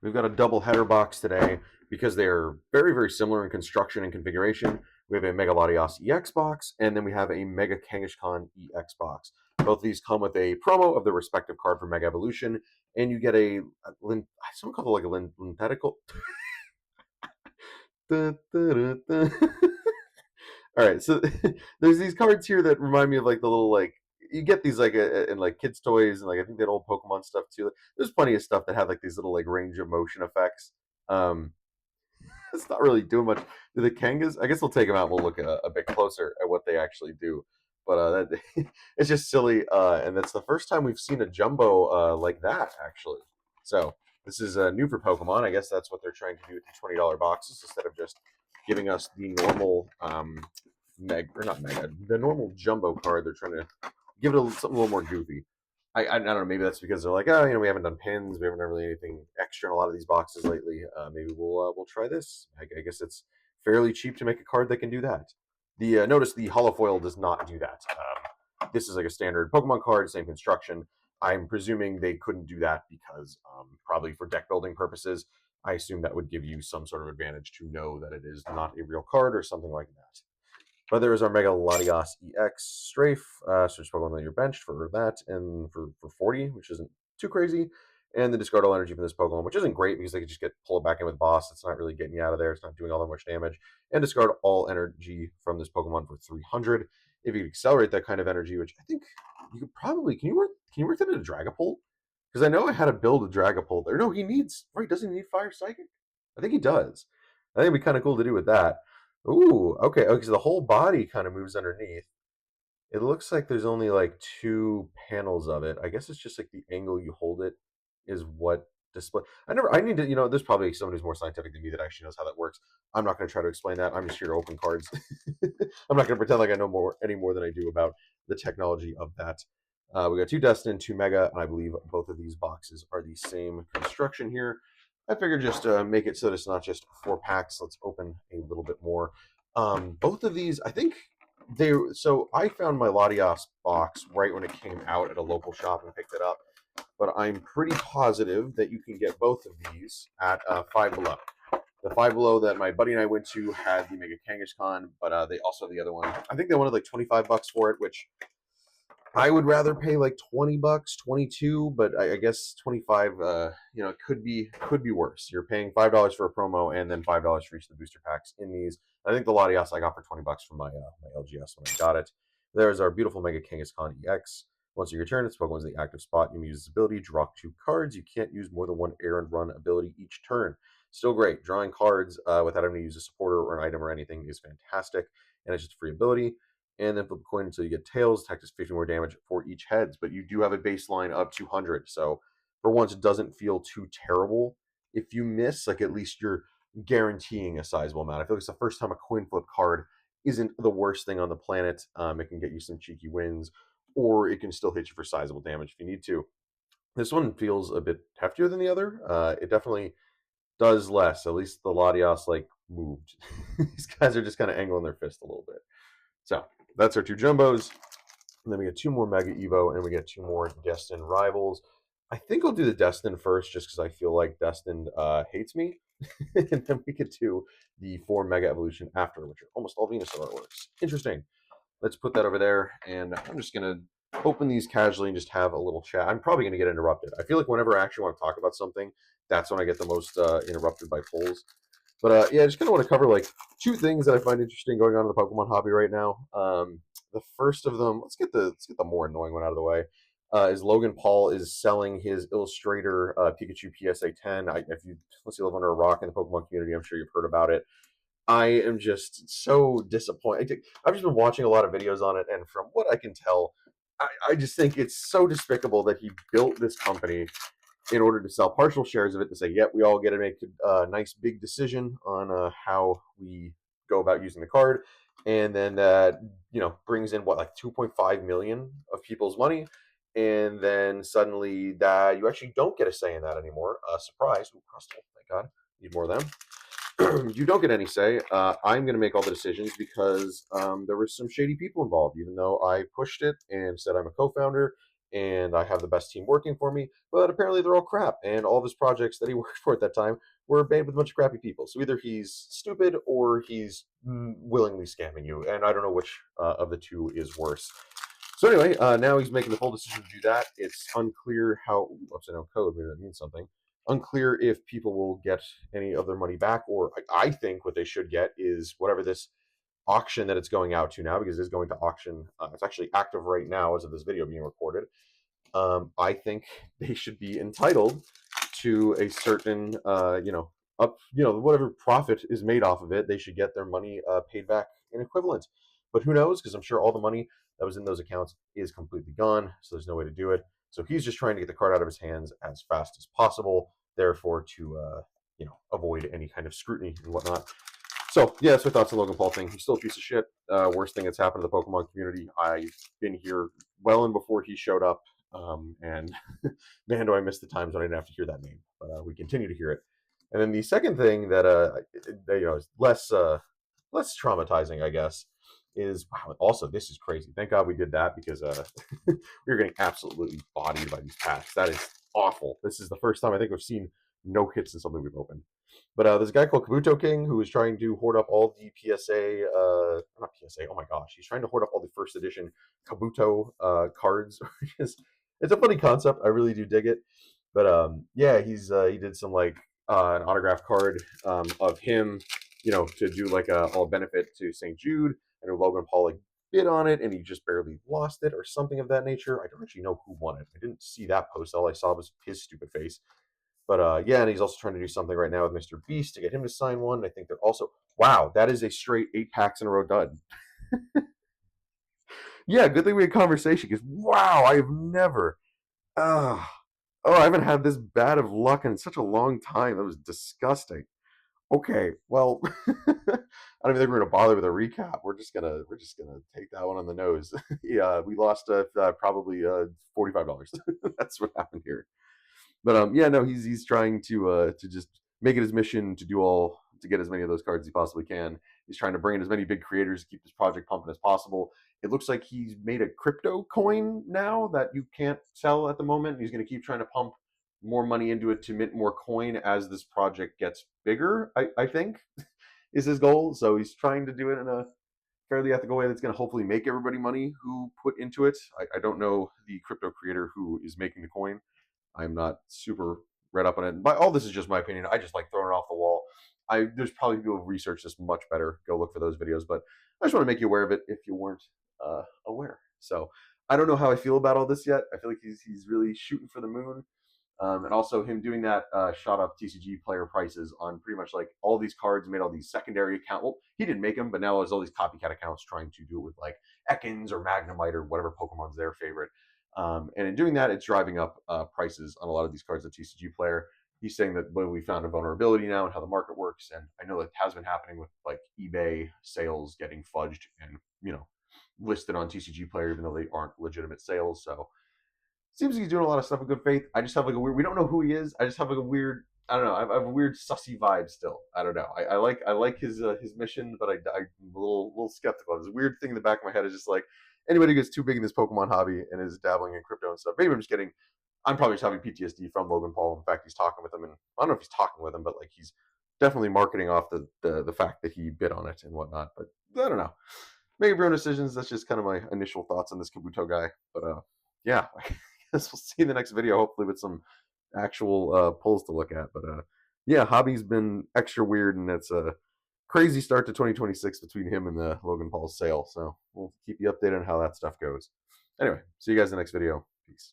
We've got a double header box today because they're very, very similar in construction and configuration. We have a Mega Latias EX box, and then we have a Mega Kangashkan EX box. Both of these come with a promo of the respective card for Mega Evolution, and you get someone called it like a linthetical. All right, so there's these cards here that remind me of like the little like you get these like in like kids' toys and like I think that old Pokemon stuff too. There's plenty of stuff that have like these little like range of motion effects. Um, it's not really doing much. Do the Kangas? I guess we'll take them out. And we'll look a bit closer at what they actually do. But it's just silly, and that's the first time we've seen a jumbo like that actually. So this is new for Pokemon. I guess that's what they're trying to do with the $20 boxes instead of just giving us the normal not mega, the normal jumbo card. They're trying to give it something a little more goofy. I don't know. Maybe that's because they're like, oh, we haven't done pins, we haven't done really anything extra in a lot of these boxes lately. Maybe we'll try this. I guess it's fairly cheap to make a card that can do that. The notice the holofoil does not do that. This is like a standard Pokemon card, same construction. I'm presuming they couldn't do that because probably for deck building purposes. I assume that would give you some sort of advantage to know that it is not a real card or something like that. But there is our Mega Latias EX Strafe, switch Pokemon that you're benched for that, and for 40, which isn't too crazy. And the discard all energy from this Pokemon, which isn't great because they could just pull it back in with Boss. It's not really getting you out of there. It's not doing all that much damage. And discard all energy from this Pokemon for 300. If you could accelerate that kind of energy, which I think you could probably can you work that into Dragapult? Because I know I had to build a Dragapult there. No, he needs right. Doesn't he need Fire Psychic? I think he does. I think it'd be kind of cool to do with that. Ooh, okay. Okay, so the whole body kind of moves underneath. It looks like there's only like two panels of it. I guess it's just like the angle you hold it is what display. I need to, there's probably someone who's more scientific than me that actually knows how that works. I'm not going to try to explain that. I'm just here to open cards. I'm not going to pretend like I know any more than I do about the technology of that. We got two Destin, two Mega, and I believe both of these boxes are the same construction here. I figured just make it so that it's not just 4 packs. Let's open a little bit more. Both of these, I think so I found my Latias box right when it came out at a local shop and picked it up. But I'm pretty positive that you can get both of these at Five Below. The Five Below that my buddy and I went to had the Mega Kangaskhan, but they also have the other one. I think they wanted like 25 bucks for it, which I would rather pay like 20 bucks, 22, but I guess 25. It could be worse. You're paying $5 for a promo and then $5 for each of the booster packs in these. I think the Latias I got for 20 bucks from my LGS when I got it. There's our beautiful Mega Kangaskhan EX. Once you return, its Pokemon is the active spot. You may use this ability, draw 2 cards. You can't use more than one air and run ability each turn. Still great. Drawing cards without having to use a supporter or an item or anything is fantastic, and it's just a free ability. And then flip a coin until you get tails. Attack does 50 more damage for each heads, but you do have a baseline of 200. So for once, it doesn't feel too terrible. If you miss, like at least you're guaranteeing a sizable amount. I feel like it's the first time a coin flip card isn't the worst thing on the planet. It can get you some cheeky wins, or it can still hit you for sizable damage if you need to. This one feels a bit heftier than the other. It definitely does less. At least the Latias like moved. These guys are just kind of angling their fist a little bit. So that's our two jumbos. And then we get two more Mega Evo, and we get two more Destin rivals. I think I'll do the Destin first, just because I feel like Destin hates me. And then we get to the 4 Mega Evolution after, which are almost all Venusaur artworks. Interesting. Let's put that over there, and I'm just going to open these casually and just have a little chat. I'm probably going to get interrupted. I feel like whenever I actually want to talk about something, that's when I get the most interrupted by polls. But yeah, I just kind of want to cover like two things that I find interesting going on in the Pokemon hobby right now. The first of them, let's get the more annoying one out of the way. Is Logan Paul is selling his Illustrator Pikachu PSA 10. Unless you live under a rock in the Pokemon community, I'm sure you've heard about it. I am just so disappointed. I've just been watching a lot of videos on it, and from what I can tell, I just think it's so despicable that he built this company in order to sell partial shares of it to say, yep, we all get to make a nice big decision on how we go about using the card. And then, brings in what, like 2.5 million of people's money. And then suddenly that you actually don't get a say in that anymore. Surprise. Ooh, Crustle. Thank God. Need more of them. You don't get any say. I'm going to make all the decisions because there were some shady people involved, even though I pushed it and said I'm a co-founder and I have the best team working for me, but apparently they're all crap, and all of his projects that he worked for at that time were made with a bunch of crappy people. So either he's stupid or he's willingly scamming you, and I don't know which of the two is worse. So anyway, now he's making the full decision to do that. It's unclear how upside down code, maybe that means something. Unclear if people will get any of their money back, or I think what they should get is whatever this auction that it's going out to now, because it's going to auction. It's actually active right now as of this video being recorded. I think they should be entitled to a certain, whatever profit is made off of it. They should get their money paid back in equivalent. But who knows? Because I'm sure all the money that was in those accounts is completely gone. So there's no way to do it. So he's just trying to get the card out of his hands as fast as possible. Therefore, to avoid any kind of scrutiny and whatnot. So yeah, that's my thoughts on Logan Paul thing. He's still a piece of shit. Worst thing that's happened to the Pokemon community. I've been here well and before he showed up, and man, do I miss the times when I didn't have to hear that name. But we continue to hear it. And then the second thing that is less traumatizing, I guess, is wow. Also, this is crazy. Thank God we did that because we were getting absolutely bodied by these packs. That is awful. This is the first time I think we've seen no hits in something we've opened. But there's a guy called Kabuto King who is trying to hoard up all the PSA, not PSA. Oh my gosh, he's trying to hoard up all the first edition Kabuto cards. It's a funny concept. I really do dig it. But yeah, he did some like an autograph card of him, to do like a all benefit to St. Jude. I know Logan Paul like bid on it, and he just barely lost it, or something of that nature. I don't actually know who won it. I didn't see that post. All I saw was his stupid face. But yeah, and he's also trying to do something right now with Mr. Beast to get him to sign one. I think they're also wow, that is a straight 8 packs in a row dud. Yeah, good thing we had conversation because wow, I have never uh, I haven't had this bad of luck in such a long time. That was disgusting. Okay, well, I don't even think we're gonna bother with a recap. We're just gonna take that one on the nose. Yeah, we lost probably $45. That's what happened here. But yeah, no, he's trying to just make it his mission to do all to get as many of those cards as he possibly can. He's trying to bring in as many big creators to keep this project pumping as possible. It looks like he's made a crypto coin now that you can't sell at the moment. He's going to keep trying to pump more money into it to mint more coin as this project gets bigger. I think is his goal. So he's trying to do it in a fairly ethical way that's going to hopefully make everybody money who put into it. I don't know the crypto creator who is making the coin. I'm not super read up on it. But all this is just my opinion. I just like throwing it off the wall. There's probably people who research this much better. Go look for those videos. But I just want to make you aware of it if you weren't aware. So I don't know how I feel about all this yet. I feel like he's really shooting for the moon. And also him doing that shot up TCG player prices on pretty much like all these cards, made all these secondary accounts. Well, he didn't make them, but now there's all these copycat accounts trying to do it with like Ekans or Magnemite or whatever Pokemon's their favorite. And in doing that, it's driving up prices on a lot of these cards at TCG player. He's saying that well, we found a vulnerability now in how the market works, and I know that has been happening with like eBay sales getting fudged and listed on TCG player even though they aren't legitimate sales. So seems like he's doing a lot of stuff in good faith. I just have like a weird. We don't know who he is. I just have like a weird. I don't know. I have a weird sussy vibe still. I don't know. I like his mission, but I'm a little skeptical. There's a weird thing in the back of my head is just like anybody who gets too big in this Pokemon hobby and is dabbling in crypto and stuff. Maybe I'm just getting. I'm probably just having PTSD from Logan Paul. In fact, he's talking with him, and I don't know if he's talking with him, but like he's definitely marketing off the fact that he bid on it and whatnot. But I don't know. Make your own decisions. That's just kind of my initial thoughts on this Kabuto guy. But yeah, I guess we'll see in the next video, hopefully with some actual polls to look at. But yeah, hobby's been extra weird, and it's a crazy start to 2026 between him and the Logan Paul sale. So we'll keep you updated on how that stuff goes. Anyway, see you guys in the next video. Peace.